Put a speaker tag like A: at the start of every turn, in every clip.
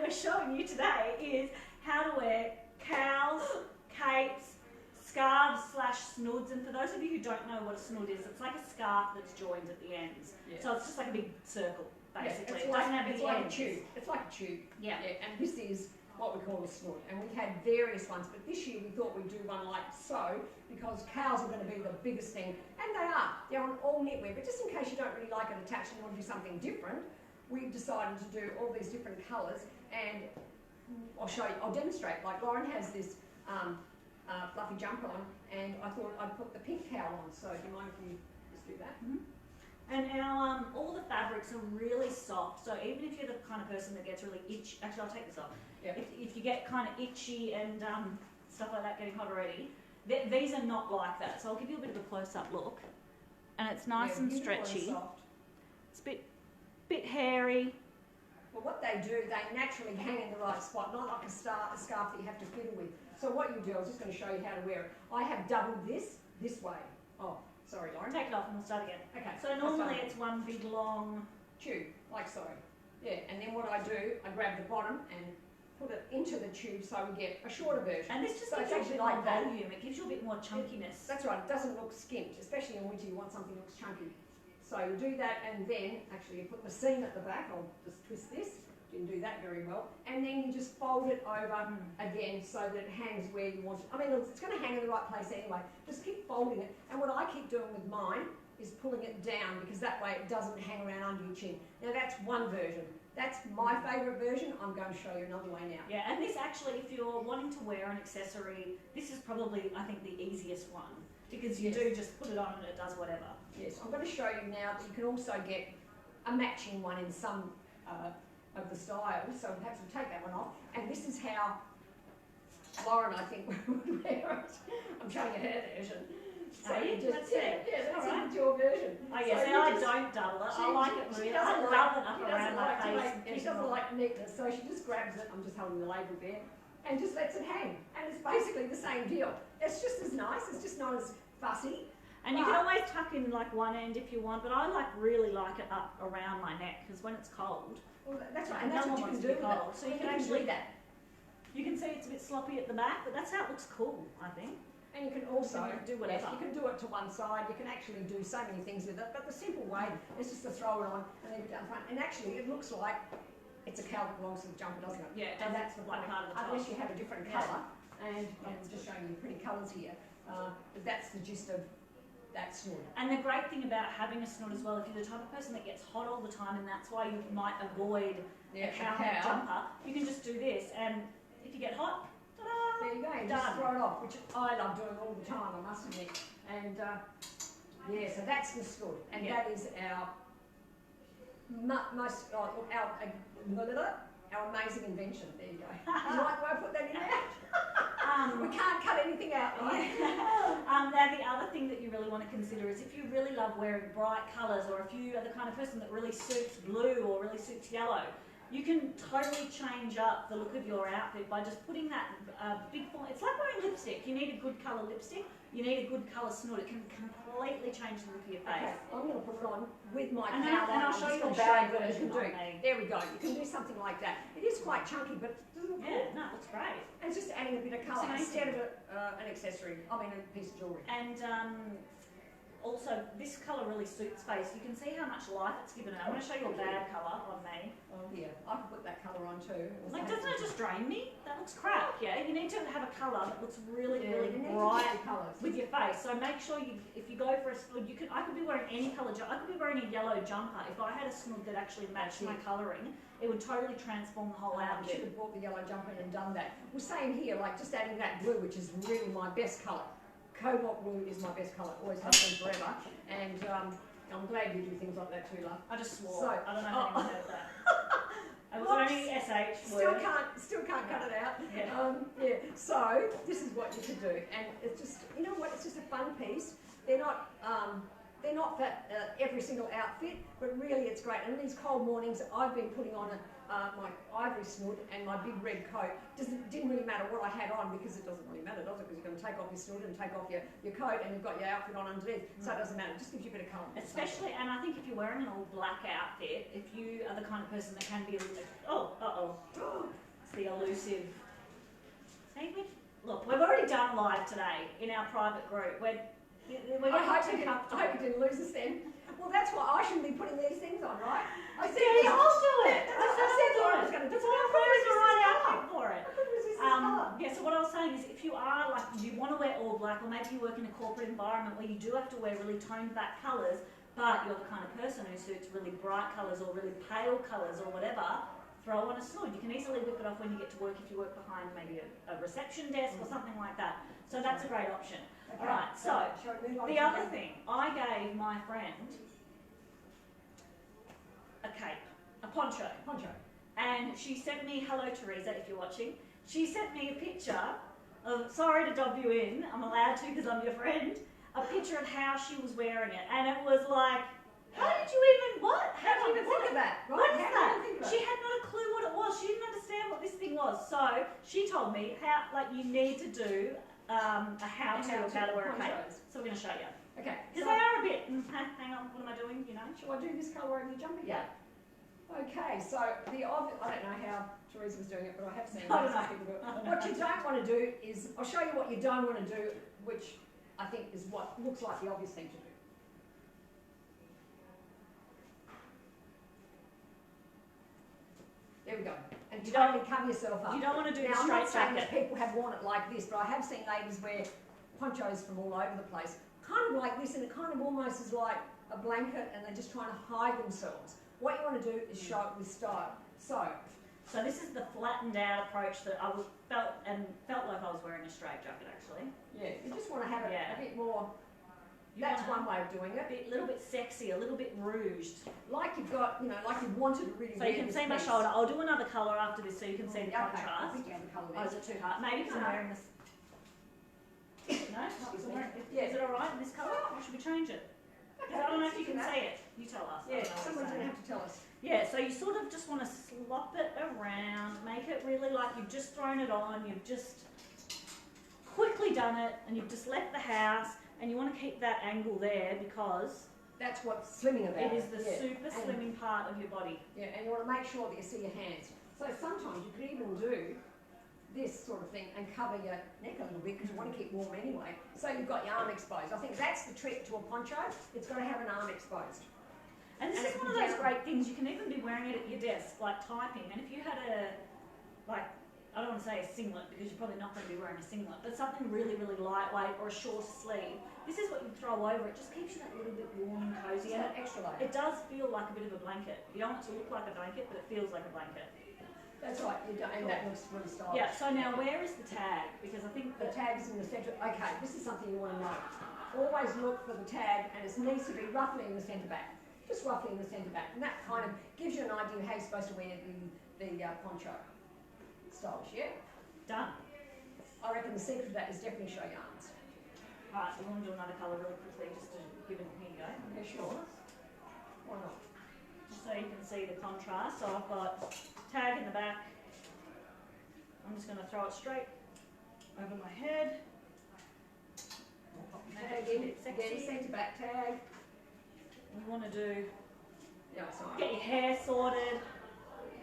A: we're showing you today is how to wear cows, capes, scarves / snoods. And for those of you who don't know what a snood is, it's like a scarf that's joined at the ends. Yeah. So it's just like a big circle, basically.
B: Yeah, it's like a tube. It's like a tube.
A: Yeah.
B: And this is what we call a snood. And we had various ones, but this year we thought we'd do one like so, because cows are going to be the biggest thing. And they are. They're on all knitwear. But just in case you don't really like it attached and you want to do something different, we've decided to do all these different colours. And I'll show you, I'll demonstrate. Like Lauren has this fluffy jumper on, and I thought I'd put the pink cowl on. So do you mind if you just do that?
A: Mm-hmm. And our all the fabrics are really soft, so even if you're the kind of person that gets really itchy, actually I'll take this off.
B: Yep.
A: If you get kind of itchy and stuff like that getting hot already, these are not like that. So I'll give you a bit of a close-up look, and it's nice and stretchy. It's a bit hairy.
B: Well, what they do, they naturally hang in the right spot, not like a scarf that you have to fiddle with. So what you do, I was just going to show you how to wear it. I have doubled this way. Oh, sorry, Lauren.
A: Take it off and we'll start again.
B: Okay.
A: So normally it's one big long
B: tube, like so. Yeah, and then what I do, I grab the bottom and put it into the tube so we get a shorter version.
A: And this just gives you a bit more volume. It gives you a bit more chunkiness.
B: That's right. It doesn't look skimped, especially in winter. You want something that looks chunky. So you do that, and then actually you put the seam at the back. I'll just twist this. You can do that very well. And then you just fold it over again so that it hangs where you want it. I mean, it's going to hang in the right place anyway. Just keep folding it. And what I keep doing with mine is pulling it down, because that way it doesn't hang around under your chin. Now that's one version. That's my favourite version. I'm going to show you another way now.
A: Yeah, and this actually, if you're wanting to wear an accessory, this is probably, I think, the easiest one, because you do just put it on and it does whatever.
B: Yes, I'm going to show you now that you can also get a matching one in some of the styles, so perhaps we'll take that one off. And this is how Lauren, I think, would wear it. I'm showing you her version.
A: So that's it.
B: Yeah, that's right. Your version.
A: Oh yes, so I don't double it. I like it really. I love it up around my face.
B: She doesn't like neatness, so she just grabs it. I'm just holding the label there, and just lets it hang. And it's basically the same deal. It's just as nice. It's just not as fussy.
A: And you can always tuck in like one end if you want, but I really like it up around my neck, because when it's cold.
B: Well, that's right, and that's what you can do with it.
A: So you can actually that. You can see it's a bit sloppy at the back, but that's how it looks cool, I think.
B: And you can also
A: do whatever.
B: Yes, you can do it to one side. You can actually do so many things with it. But the simple way is just to throw it on and leave it down front. And actually, it looks like it's a cowl that belongs to the jumper, doesn't it?
A: Yeah,
B: and that's the
A: like part of the top.
B: Unless you have a different colour. And I'm just showing you pretty colours here. But that's the gist of that snood.
A: And the great thing about having a snood as well, if you're the type of person that gets hot all the time, and that's why you might avoid a cowl jumper, you can just do this. And if you get hot,
B: there you go, you just throw it off, which I love doing all the time, I must admit. And yeah, so that's the snood, and that is our most, our amazing invention. There you go. You like the way I put that in there? We can't cut anything out, right?
A: Now the other thing that you really want to consider is if you really love wearing bright colours, or if you are the kind of person that really suits blue or really suits yellow, you can totally change up the look of your outfit by just putting that big point. It's like wearing lipstick. You need a good colour lipstick. You need a good colour snood. It can completely change the look of your face.
B: Okay, I'm going to put it on with my
A: and
B: cowl
A: I'll show you
B: the
A: bag
B: version.
A: version.
B: There we go. You can do something like that. It is quite chunky, but it doesn't look cool.
A: No, it's great.
B: And it's just adding a bit of colour instead of an accessory. I mean, a piece of jewellery.
A: And also, this colour really suits face. You can see how much life it's given it. I'm going to show you a bad colour on me.
B: Oh yeah, I can put that colour on too.
A: Like, doesn't it just drain me? That looks crap, yeah? You need to have a colour that looks really bright with your face. So make sure if you go for a snood, I could be wearing any colour, I could be wearing a yellow jumper. If I had a snood that actually matched my colouring, it would totally transform the whole outfit.
B: I should have bought the yellow jumper and done that. We're saying here, like just adding that blue, which is really my best colour. Cobalt blue is my best colour, always has been forever, and I'm glad you do things like that too, love.
A: I just swore.
B: So,
A: I don't know how anyone heard that. It was only SH
B: word. Still can't cut it out. Yeah. So this is what you could do, and it's just, you know what? It's just a fun piece. They're not for every single outfit, but really it's great. And these cold mornings, I've been putting on my ivory snood and my big red coat. Didn't really matter what I had on, because it doesn't really matter, does it? Because you're going to take off your snood and take off your coat, and you've got your outfit on underneath, so it doesn't matter. It just gives you a bit of colour.
A: Especially, and I think if you're wearing an all black outfit, if you are the kind of person that can be a little bit, the elusive. See, look, we've already done live today in our private group. We're
B: I hope you didn't lose us then. Well, that's why I shouldn't be putting these things on, right? I said,
A: Yeah, I'll do it.
B: That's what I said I was going to do.
A: That's why I'm wearing the right outfit for it.
B: I couldn't resist this colour.
A: Yeah, so what I was saying is if you are like, you want to wear all black, or maybe you work in a corporate environment where you do have to wear really toned back colours, but you're the kind of person who suits really bright colours or really pale colours or whatever, throw on a snood. You can easily whip it off when you get to work if you work behind maybe a reception desk or something like that. So that's a great option.
B: Okay.
A: Alright, so
B: Shall we move on
A: the
B: to
A: other thing, I gave my friend a cape, a poncho.
B: Poncho.
A: And she sent me, hello Teresa if you're watching, she sent me a picture of, sorry to dob you in, I'm allowed to because I'm your friend, a picture of how she was wearing it. And it was like, how did you even, what?
B: How do you even think of that? Right?
A: What is
B: How
A: that?
B: do you think of
A: She
B: it?
A: had not a clue what it was. She didn't understand what this thing was. So she told me how, like, you need to do a how-to of how to wear a cape.
B: Ponchos.
A: So we're going to show you.
B: Okay.
A: Because
B: So,
A: they are a bit, hang on, what am I doing, you know?
B: shall I do this colour over your jumper?
A: Yeah.
B: Okay, so the obvious, I don't know how Teresa was doing it, but I have seen
A: I don't
B: some
A: know.
B: people do it. What you don't want to do is, I'll show you what you don't want to do, which I think is what looks like the obvious thing to do. There we go. And
A: You
B: totally cover yourself up.
A: You don't want to do
B: Now,
A: the
B: I'm
A: straight
B: not saying
A: jacket.
B: that people have worn it like this, but I have seen ladies wear ponchos from all over the place, kind of like this, and it kind of almost is like a blanket, and they're just trying to hide themselves. What you want to do is show it with style.
A: So this is the flattened out approach that I felt like I was wearing a straight jacket actually.
B: Yeah, you just want to have it
A: Yeah.
B: a bit more.
A: You
B: That's
A: want
B: one way of doing it.
A: a little bit sexy, a little bit rouged.
B: Like you've got, like you wanted to really.
A: So you
B: wear
A: can
B: this
A: see my
B: piece.
A: shoulder. I'll do another colour after this so you can see the
B: Okay, I
A: contrast.
B: think you have the colour
A: Oh,
B: there.
A: is it too hard? Maybe because I'm
B: No.
A: wearing this. No?
B: Excuse me.
A: Is it alright in this colour? Or should we change it? Because I don't know if you can see it. You tell us. I
B: Yeah,
A: don't know what
B: someone's
A: it's
B: going to
A: saying.
B: have to tell us.
A: Yeah, so you sort of just want to slop it around, make it really like you've just thrown it on, you've just quickly done it, and you've just left the house, and you want to keep that angle there because
B: That's what's slimming about
A: it is the
B: yeah.
A: super
B: And-
A: slimming part of your body.
B: Yeah, and you want to make sure that you see your hands. So sometimes you could even do this sort of thing and cover your neck a little bit because you want to keep warm anyway. So you've got your arm exposed. I think that's the trick to a poncho. It's got to have an arm exposed.
A: And this
B: And
A: is
B: it's
A: one of those
B: down.
A: great things, you can even be wearing it at your desk, like typing, and if you had I don't want to say a singlet because you're probably not going to be wearing a singlet, but something really, really lightweight or a shorter sleeve, this is what you throw over, it just keeps you that little bit warm and cozy,
B: It's
A: and
B: an extra layer.
A: it does feel like a bit of a blanket. You don't want it to look like a blanket, but it feels like a blanket.
B: That's right, you don't, and that looks really stylish.
A: Yeah, so now where is the tag? Because I think
B: The
A: that
B: tag is in the centre. Okay, this is something you want to know. Always look for the tag, and it needs to be roughly in the centre back. Just roughly in the centre back. And that kind of gives you an idea how you're supposed to wear the poncho. Stylish, yeah?
A: done.
B: I reckon the secret of that is definitely show your arms.
A: Right, so we want to do another colour really quickly just to give it, here you go.
B: Yeah, sure. Why not?
A: Just so you can see the contrast. So I've got tag in the back. I'm just going to throw it straight over my head. Make
B: Tag
A: it a
B: in,
A: bit
B: again,
A: sexy.
B: centre back tag.
A: We want to do,
B: Yeah, it's nice.
A: get your hair sorted.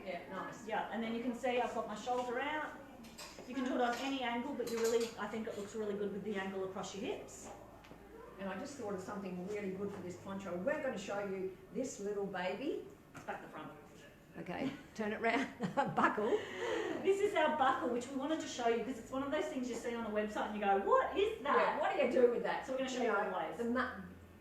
B: Yeah, nice.
A: Yeah, and then you can see I've got my shoulder out. You can do it on any angle, but I think it looks really good with the angle across your hips.
B: And I just thought of something really good for this poncho. We're going to show you this little baby.
A: It's back the front.
B: Okay, turn it round. Buckle.
A: This is our buckle, which we wanted to show you because it's one of those things you see on a website and you go, what is that?
B: Yeah, what do you do with that?
A: So we're going to show you all the ways.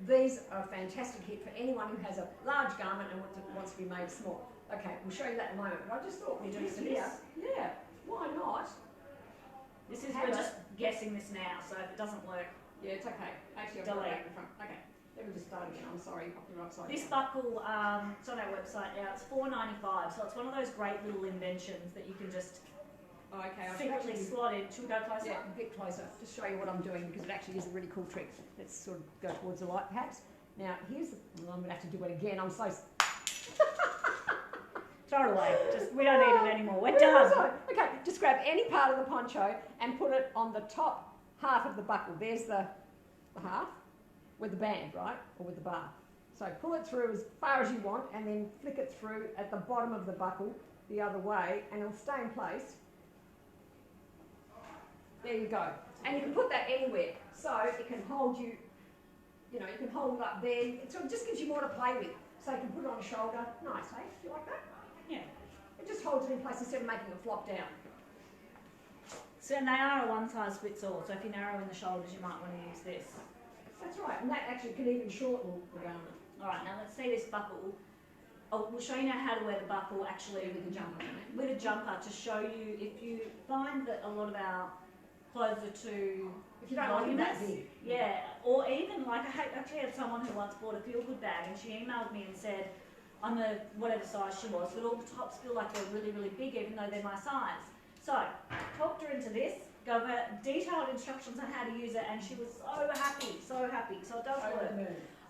B: These are a fantastic hit for anyone who has a large garment and wants to be made small. Okay, we'll show you that in a moment. But I just thought we'd do
A: Yes,
B: this
A: it
B: here.
A: is.
B: Yeah, why not?
A: This is,
B: Have
A: we're
B: it.
A: just guessing this now, so if it doesn't work.
B: Yeah, it's okay. Actually, I've got it
A: Delete.
B: back in front. Okay, let me just start again. I'm sorry, you're upside
A: This
B: down.
A: buckle, it's on our website now, it's $4.95, so it's one of those great little inventions that you can just
B: Oh, okay, I should
A: secretly
B: actually...
A: slot in. Should we go closer?
B: Yeah, a bit closer. Just show you what I'm doing because it actually is a really cool trick. Let's sort of go towards the light perhaps. Now, here's the... Well, I'm going to have to do it again. I'm so...
A: Throw it away. We don't need it anymore. We're done.
B: Okay, just grab any part of the poncho and put it on the top half of the buckle. There's the half with the band, right? Or with the bar. So pull it through as far as you want and then flick it through at the bottom of the buckle the other way and it'll stay in place There you go. And you can put that anywhere. So it can hold you, you know, you can hold it up there. It sort of just gives you more to play with. So you can put it on a shoulder. Nice, eh? Do you like that?
A: Yeah.
B: It just holds it in place instead of making it flop down.
A: So and they are a one size fits all. So if you're narrow in the shoulders, you might want to use this.
B: That's right. And that actually can even shorten the garment.
A: All right, now let's see this buckle. Oh, we'll show you now how to wear the buckle actually
B: With the jumper.
A: with a jumper to show you if you find that a lot of our clothes are too
B: If you don't like it that
A: voluminous.
B: big.
A: Yeah, or even like actually had someone who once bought a feel good bag and she emailed me and said, I'm a whatever size she was, but all the tops feel like they're really, really big even though they're my size. So, talked her into this, gave her detailed instructions on how to use it and she was so happy, so happy. So it does work.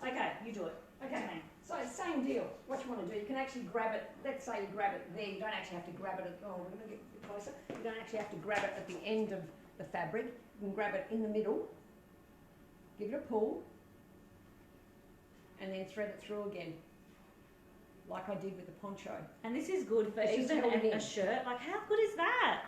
A: Okay, you do it.
B: Okay.
A: To me.
B: So same deal. What you want to do, you can actually grab it. Let's say you grab it there. You don't actually have to grab it at. Oh, we're going to get a bit closer. You don't actually have to grab it at the end of the fabric. You can grab it in the middle. Give it a pull, and then thread it through again, like I did with the poncho.
A: And this is good for
B: It's just
A: even
B: held in.
A: a shirt. Like, how good is that?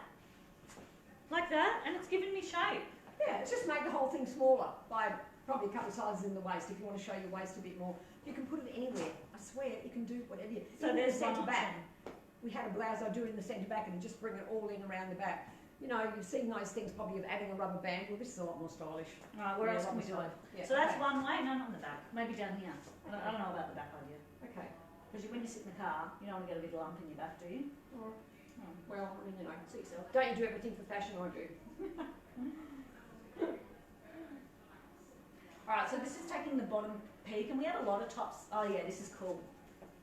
A: Like that, and it's giving me shape.
B: Yeah, it's just make the whole thing smaller by probably a couple of sizes in the waist. If you want to show your waist a bit more, you can put it anywhere. I swear, you can do whatever you.
A: So
B: even
A: there's
B: the centre
A: one
B: back.
A: option.
B: We had a blouse I do in the centre back and just bring it all in around the back. You know, you've seen those things probably of adding a rubber band. Well, this is a lot more stylish.
A: Right, where
B: Yeah,
A: else can we
B: rubber
A: do it?
B: style. Yeah,
A: So that's
B: okay.
A: one way. No, not in the back. Maybe down here. I don't know about the back idea.
B: Okay.
A: Because when you sit in the car, you don't want to get a big lump in your back, do you?
B: Or,
A: Oh,
B: well, I mean, you know,
A: suit yourself.
B: don't you do everything for fashion? I do.
A: All right, so this is taking the bottom peak, and we have a lot of tops. Oh yeah, this is cool.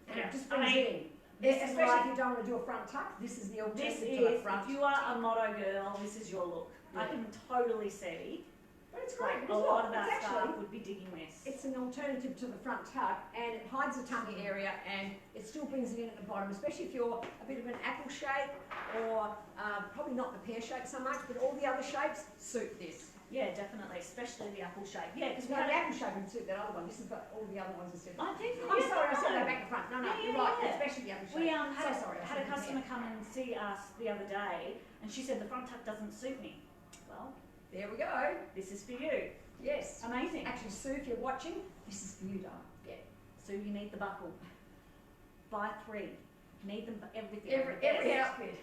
B: And it just
A: I
B: brings
A: mean,
B: it in.
A: this is
B: Especially
A: like-
B: if you don't want to do a front tuck. This is the
A: This
B: alternative to the
A: is,
B: front.
A: if you are a motto girl, this is your look. I
B: Yeah.
A: can totally see
B: But it's great.
A: like, a
B: because
A: lot
B: look,
A: of our
B: it's actually
A: staff would be digging this.
B: it's an alternative to the front tuck, and it hides the tummy area, and it still brings it in at the bottom, especially if you're a bit of an apple shape, or probably not the pear shape so much, but all the other shapes suit this.
A: Yeah, definitely, especially the apple shape. Yeah, because
B: No, the apple shape would suit that other one. This is what all the other ones are suited.
A: I think.
B: I'm sorry, I said that back to front. No,
A: Yeah,
B: you're
A: yeah,
B: right,
A: yeah.
B: especially the apple shape.
A: We had,
B: so sorry, I
A: had a
B: said the
A: customer
B: pear.
A: come and see us the other day, and she said the front tuck doesn't suit me. Well,
B: There we go.
A: this is for you.
B: Yes.
A: Amazing.
B: Actually, Sue, if you're watching, this is for you, darling. Yeah.
A: So you need the buckle. Buy 3. Need them for everything.
B: Every
A: They're the best.
B: outfit.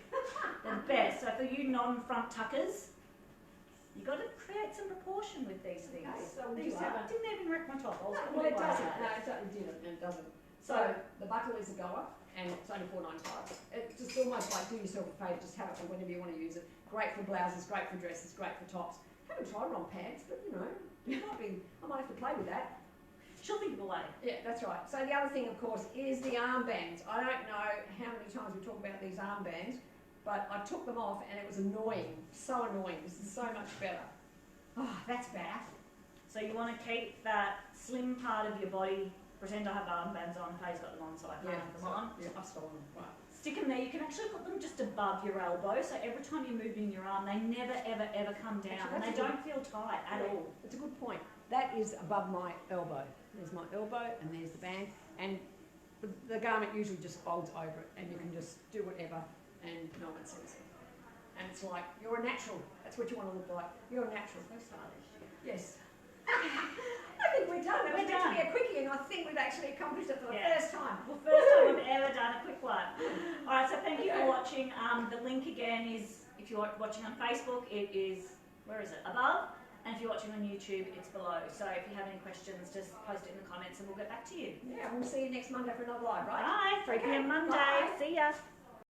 A: They're the best. So for you non-front tuckers, you got to create some proportion with these things.
B: Okay, so we'll
A: There
B: just
A: you
B: have
A: are. Didn't even wreck my top. I was
B: Well, it
A: completely
B: doesn't.
A: right.
B: No, it didn't. It doesn't. So
A: So
B: the buckle is a goer, and it's only $4.95. It's just almost like do yourself a favour, just have it for whenever you want to use it. Great for blouses, great for dresses, great for tops. Haven't tried it on pants, but you know, it might be. I might have to play with that.
A: she'll think of a way.
B: Yeah, that's right. So the other thing, of course, is the armbands. I don't know how many times we talk about these armbands, but I took them off and it was annoying. So annoying. This is so much better. Oh, that's better.
A: So you want to keep that slim part of your body. Pretend I have armbands on. Kay's got them on, so I can't have them on.
B: Yeah, I've stolen them. Right.
A: Stick them there. You can actually put them just above your elbow, so every time you're moving your arm, they never, ever, ever come down,
B: Actually,
A: and
B: that's
A: they
B: a
A: don't feel tight at
B: Yeah,
A: all.
B: It's a good point. That is above my elbow. There's my elbow and there's the band, and the garment usually just folds over it, and you can just do whatever and no one sees it. And it's like, you're a natural. That's what you want to look like. You're a natural.
A: So stylish.
B: Yes. I think we're done. It was
A: We're
B: meant to be
A: done.
B: a quickie, and I think we've actually accomplished it for the
A: Yeah.
B: first time.
A: Well, first time we've ever done a quick one. All right, so thank you
B: Okay.
A: for watching. The link again is, if you're watching on Facebook, it is, where is it? Above. And if you're watching on YouTube, it's below. So if you have any questions, just post it in the comments and we'll get back to you.
B: Yeah, we'll see you next Monday for another live, right?
A: Bye. 3
B: Okay,
A: p.m. Monday.
B: bye.
A: See ya.